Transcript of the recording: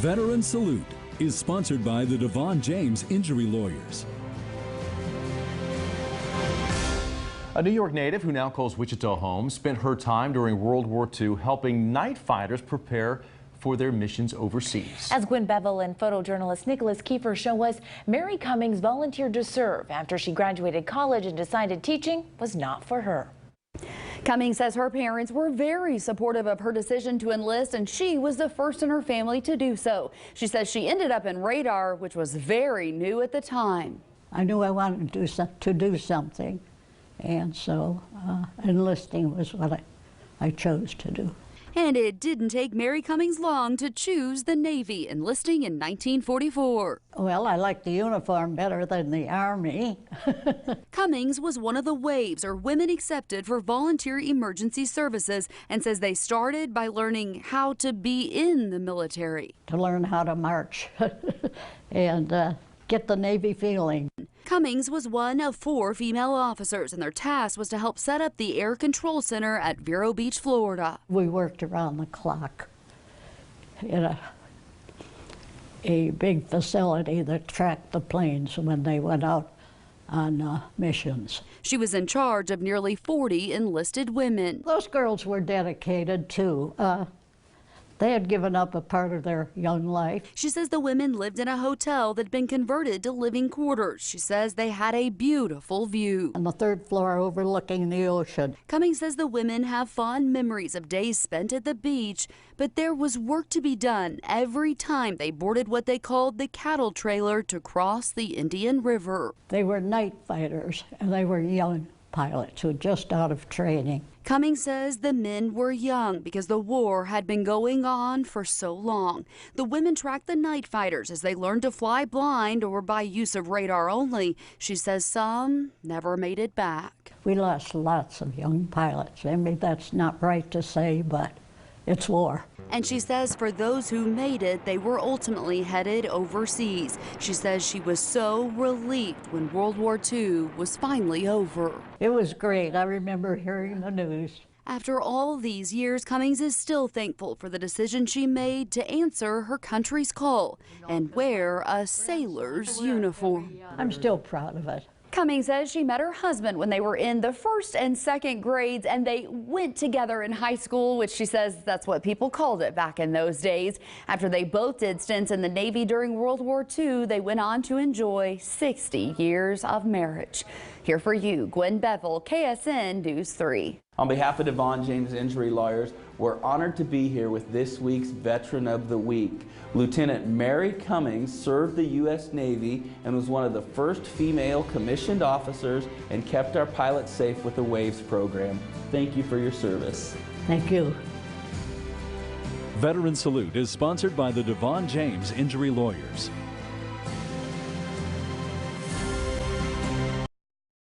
Veteran Salute is sponsored by the Devon James Injury Lawyers. A New York native who now calls Wichita home spent her time during World War II helping night fighters prepare for their missions overseas. As Gwen Bevel and photojournalist Nicholas Kiefer show us, Mary Cummings volunteered to serve after she graduated college and decided teaching was not for her. Cummings says her parents were very supportive of her decision to enlist, and she was the first in her family to do so. She says she ended up in radar, which was very new at the time. I knew I wanted to do something, and so enlisting was what I chose to do. And it didn't take Mary Cummings long to choose the Navy, enlisting in 1944. Well, I liked the uniform better than the Army. Cummings was one of the waves, or women accepted for volunteer emergency services, and says they started by learning how to be in the military. To learn how to march and get the Navy feeling. Cummings was one of 4 female officers, and their task was to help set up the Air Control Center at Vero Beach, Florida. We worked around the clock in a big facility that tracked the planes when they went out on missions. She was in charge of nearly 40 enlisted women. Those girls were dedicated too. They had given up a part of their young life. She says the women lived in a hotel that had been converted to living quarters. She says they had a beautiful view. On the 3rd floor overlooking the ocean. Cummings says the women have fond memories of days spent at the beach, but there was work to be done every time they boarded what they called the cattle trailer to cross the Indian River. They were night fighters, and they were young pilots who were just out of training. Cummings says the men were young because the war had been going on for so long. The women tracked the night fighters as they learned to fly blind or by use of radar only. She says some never made it back. We lost lots of young pilots. I mean, that's not right to say, but it's war. And she says for those who made it, they were ultimately headed overseas. She says she was so relieved when World War II was finally over. It was great. I remember hearing the news. After all these years, Cummings is still thankful for the decision she made to answer her country's call and wear a sailor's uniform. I'm still proud of it. Cummings says she met her husband when they were in the 1st and 2nd grades, and they went together in high school, which she says that's what people called it back in those days. After they both did stints in the Navy during World War II, they went on to enjoy 60 years of marriage. Here for you, Gwen Bevel, KSN News 3. On behalf of Devon James Injury Lawyers, we're honored to be here with this week's Veteran of the Week. Lieutenant Mary Cummings served the U.S. Navy and was one of the first female commissioned officers and kept our pilots safe with the WAVES program. Thank you for your service. Thank you. Veteran Salute is sponsored by the Devon James Injury Lawyers.